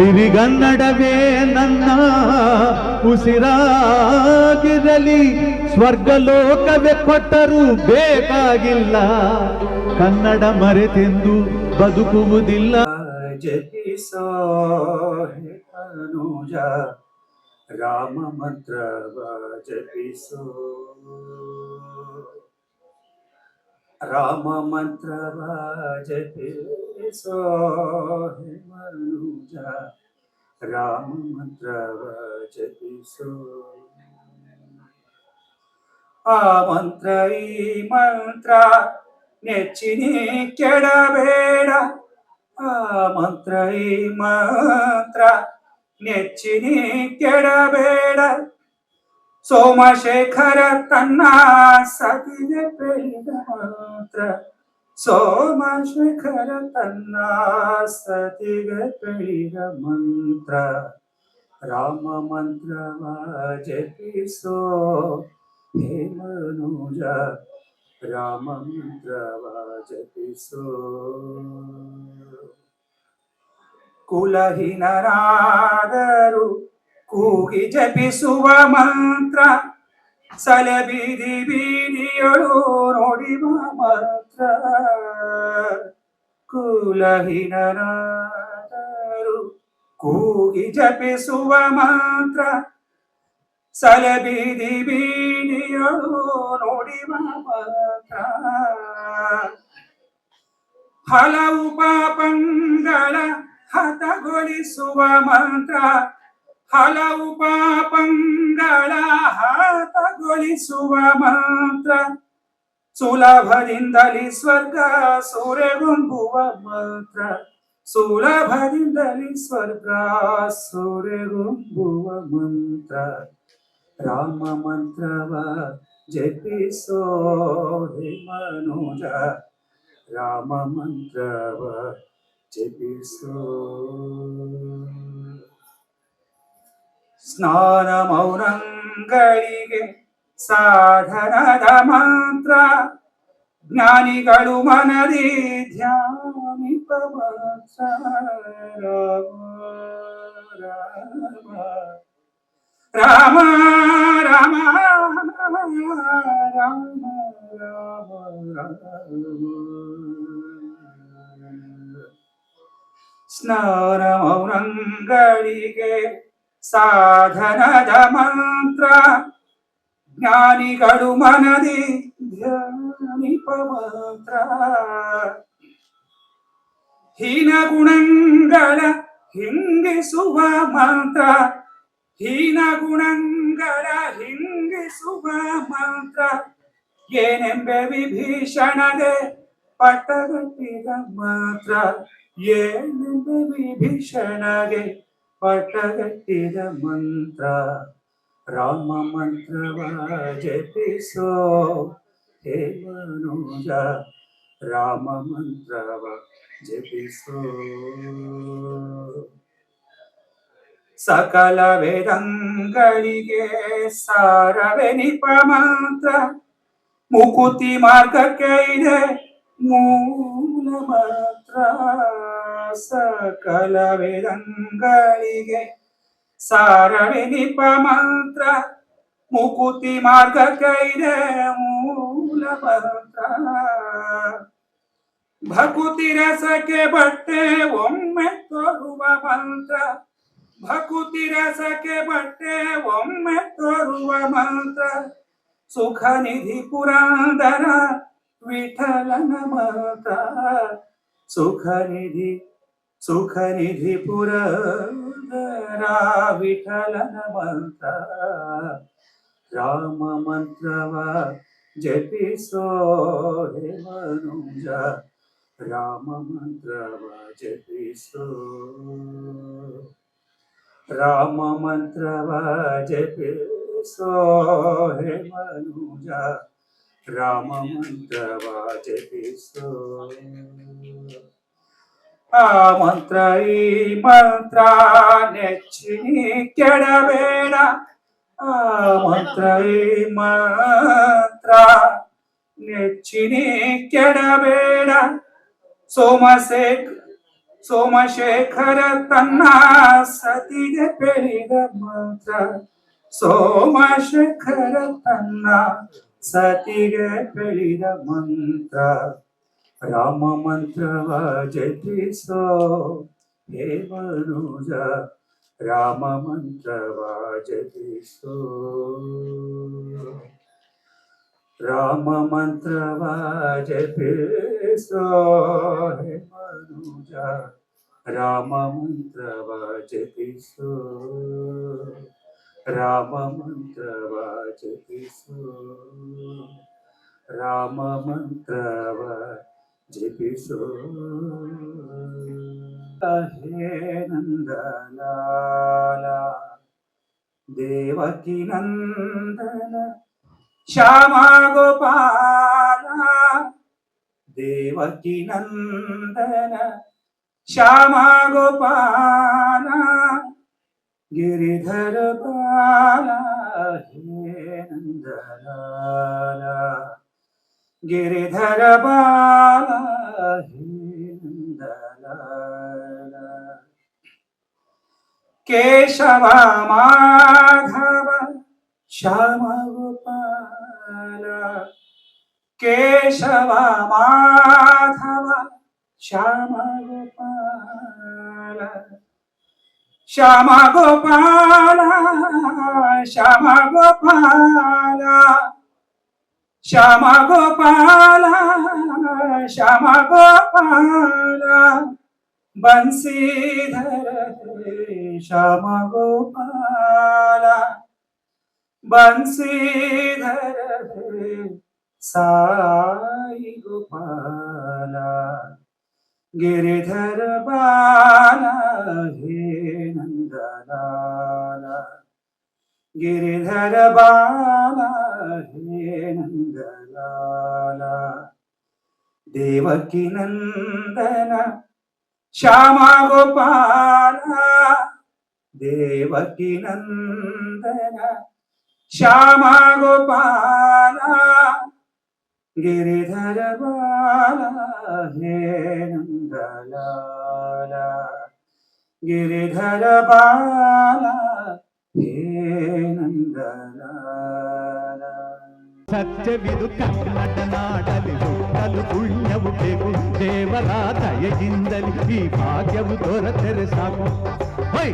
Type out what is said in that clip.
ಸಿರಿಗನ್ನಡವೇ ನನ್ನ ಉಸಿರಾಗಿರಲಿ, ಸ್ವರ್ಗಲೋಕವೇ ಕೊಟ್ಟರೂ ಬೇಕಾಗಿಲ್ಲ, ಕನ್ನಡ ಮರೆತೆಂದು ಬದುಕುವುದಿಲ್ಲ. ಜಪಿಸೋ ಅನುಜ ರಾಮ ಮಂತ್ರವ ಜಪಿಸೋ, ರಾಮ ಮಂತ್ರವ ಜಪಿಸೋ ಮನುಜ ರಾಮ ಮಂತ್ರವ ಜಪಿಸೋ. ಆ ಮಂತ್ರ ಈ ಮಂತ್ರ ನೆಚ್ಚಿನಿ ಕೆಡಬೇಡ, ಆ ಮಂತ್ರ ಈ ಮಂತ್ರ ನೆಚ್ಚಿನಿ ಕೆಡಬೇಡ, ಸೋಮಶೇಖರ ತನ್ನ ಸತಿಗೆ ಬೆಳೆದ ಮಂತ್ರ, ಸೋಮಶೇಖರ ತನ್ನ ಸತಿಗೆ ಬೆಳೆದ ಮಂತ್ರ, ರಾಮ ಮಂತ್ರವ ಜಪಿಸೋ ಹೇ ಮನುಜ ರಾಮ ಮಂತ್ರವ ಜಪಿಸೋ. ಕುಲಹೀನರಾದರು ಕೂಗಿ ಜಪಿಸುವ ಮಂತ್ರ, ಸಲೆ ಬೀದಿ ಬೀದಿಯೊಳು ನೋಡಿವ ಮಂತ್ರ, ಕುಲಹೀನರಾದರು ಕೂಗಿ ಜಪಿಸುವ ಮಂತ್ರ, ಸಲೆ ಬೀದಿ ಬೀದಿಯೊಳು ನೋಡಿವ ಮಂತ್ರ, ಹಲವು ಪಾಪಂಗಳ ಹತಗೊಳಿಸುವ ಮಂತ್ರ, ಹಲವು ಪಾಪಂಗಳ ಹತಗೊಳಿಸುವ ಮಂತ್ರ, ಸುಲಭದಿಂದಲೇ ಸ್ವರ್ಗ ಸೂರೆಗೊಂಬುವ ಮಂತ್ರ, ಸುಲಭದಿಂದಲೇ ಸ್ವರ್ಗ ಸೂರೆಗೊಂಬುವ ಮಂತ್ರ, ರಾಮ ಮಂತ್ರವ ಜಪಿಸೋ ಹೇ ಮನುಜ ರಾಮ ಮಂತ್ರವ ಜಪಿಸೋ. ಸ್ನಾನ ಮೌನಗಳಿಗೆ ಸಾಧನದ ಮಂತ್ರ, ಜ್ಞಾನಿಗಳು ಮನದಿ ಧ್ಯಾನಿಪ ಮಂತ್ರ, ರಾಮ ರಾಮ ರಾಮ ರಾಮ ರಾಮ ರಾಮ. ಸ್ನಾನ ಮೌನಗಳಿಗೆ ಸಾಧನದ ಮಂತ್ರ, ಜ್ಞಾನಿಗಳು ಮನದಿ ಧ್ಯಾನಿಪ ಮಂತ್ರ, ಹೀನ ಗುಣಗಳ ಹಿಂಗಿಸುವ ಮಂತ್ರ, ಹೀನ ಗುಣಗಳ ಹಿಂಗಿಸುವ ಮಂತ್ರ, ಏನೆಂಬೆ ವಿಭೀಷಣಗೆ ಪಟ್ಟಗಟ್ಟಿದ ಮಂತ್ರ, ಏನೆಂಬೆ ವಿಭೀಷಣಗೆ ಪಟ್ಟಗಟ್ಟಿದ ಮಂತ್ರ, ರಾಮ ಮಂತ್ರವ ಜಪಿಸೋ ಹೇ ಮನುಜ ರಾಮ ಮಂತ್ರವ ಜಪಿಸೋ. ಸಕಲ ವೇದಂಗಳಿಗೆ ಸಾರವೆನಿಪ ಮಂತ್ರ, ಮುಕುತಿ ಮಾರ್ಗಕ್ಕೆ ಇದೆ ಮೂಲ ಮಂತ್ರ, ಸಕಲ ವೇದಂಗಳಿಗೆ ಸಾರವೆನಿಪ ಮಂತ್ರ, ಮುಕುತಿ ಮಾರ್ಗಕ್ಕೆ ಇದೆ ಮೂಲ ಮಂತ್ರ, ಭಕುತಿ ರಸಕ್ಕೆ ಬಟ್ಟೆ ಒಮ್ಮೆ ತೋರುವ ಮಂತ್ರ, ಭಕುತಿ ರಸಕ್ಕೆ ಬಟ್ಟೆ ಒಮ್ಮೆ ತೋರುವ ಮಂತ್ರ, ಸುಖ ನಿಧಿ ಪುರಂದರ ವಿಠಲನ ಮಂತ್ರ, ಸುಖ ನಿಧಿ ಪುರಂದರ ವಿಠಲನ ಮಂತ್ರ, ರಾಮ ಮಂತ್ರವ ಜಪಿಸೋ ಹೇ ಮನುಜ ರಾಮ ಮಂತ್ರವ ಜಪಿಸೋ, ರಾಮ ಮಂತ್ರವ ಜಪಿಸೋ ಹೇ ಮನುಜ ರಾಮ ಮಂತ್ರವ ಜಪಿಸೋ. ಆ ಮಂತ್ರ ಈ ಮಂತ್ರ ನೆಚ್ಚಿನಿ ಕೆಡಬೇಡ, ಆ ಮಂತ್ರ ಈ ಮಂತ್ರ ನೆಚ್ಚಿನಿ ಕೆಡಬೇಡ, ಸೋಮಶೇಖರ ಸೋಮಶೇಖರ ತನ್ನ ಸತಿಗೆ ಬೆಳೆದ ಮಂತ್ರ. ಸೋಮಶೇಖರ ತನ್ನ ಸತಿಗೆ ಬೆಳೆದ ಮಂತ್ರ. ರಾಮ ಮಂತ್ರವ ಜಪಿಸೋ ಹೇ ಮನುಜ, ರಾಮ ಮಂತ್ರವ ಜಪಿಸೋ. ರಾಮ ಮಂತ್ರವ ಜಪಿಸೋ ಹೇ ಮನುಜ, ರಾಮ ಮಂತ್ರವ ಜಪಿಸೋ. ರಾಮ ಮಂತ್ರವ ಜಪಿಸೋ. ರಾಮ ಮಂತ್ರವ ಜಪಿಸೋ. ಹೇ ನಂದಲಾಲ ದೇವಕಿ ನಂದನ ಶ್ಯಾಮ ಗೋಪಾಲ. ದೇವಕಿ ನಂದನ ಶ್ಯಾಮ ಗೋಪಾಲ. ಗಿರಿಧರ ಬಾಲ ಹೇ ನಂದಲಾಲ. ಗಿರಿಧರ ಬಾಲ ಹೇ ನಂದಲಾಲ. ಕೇಶವ ಮಾಧವ ಶ್ಯಾಮ ಗೋಪಾಲ. ಕೇಶವ ಮಾಧವ ಶ್ಯಾಮ ಗೋಪಾಲ. ಶ್ಯಾಮ ಗೋಪಾಲ ಶ್ಯಾಮ ಗೋಪಾಲ. ಶ್ಯಾಮ ಗೋಪಾಲ ಶ್ಯಾಮ ಗೋಪಾಲ. ಬನ್ಸಿಧರ ಶ್ಯಾಮ ಗೋಪಾಲ. ಬನ್ಸಿಧರ ಸಾಯಿ ಗೋಪಾಲ. ಗಿರಿಧರ ಬಾಲ ಹೇ ನಂದಲಾಲ. ಗಿರಿಧರ ಬಾಲ ಹೇ ನಂದಲಾಲ. ದೇವಕಿ ನಂದನ ಶ್ಯಾಮ ಗೋಪಾಲ. ದೇವಕಿ ನಂದನ ಶ್ಯಾಮ ಗೋಪಾಲ. ಗಿರಿಧರ ಬಾಲ ಹೇ ನಂದಲಾಲ. ಗಿರಿಧರ ಬಾಲ ಹೇ ನಂದಲಾಲ. ಸತ್ಯವಿದು ಕನ್ನಡ ನಾಡಲಿ ಹುಟ್ಟಲು ಪುಣ್ಯವು ಬೇಕು. ದೇವರ ದಯೆಯಿಂದಲಿ ಈ ಭಾಗ್ಯವು ದೊರೆತರೆ ಸಾಕು. ಹೈ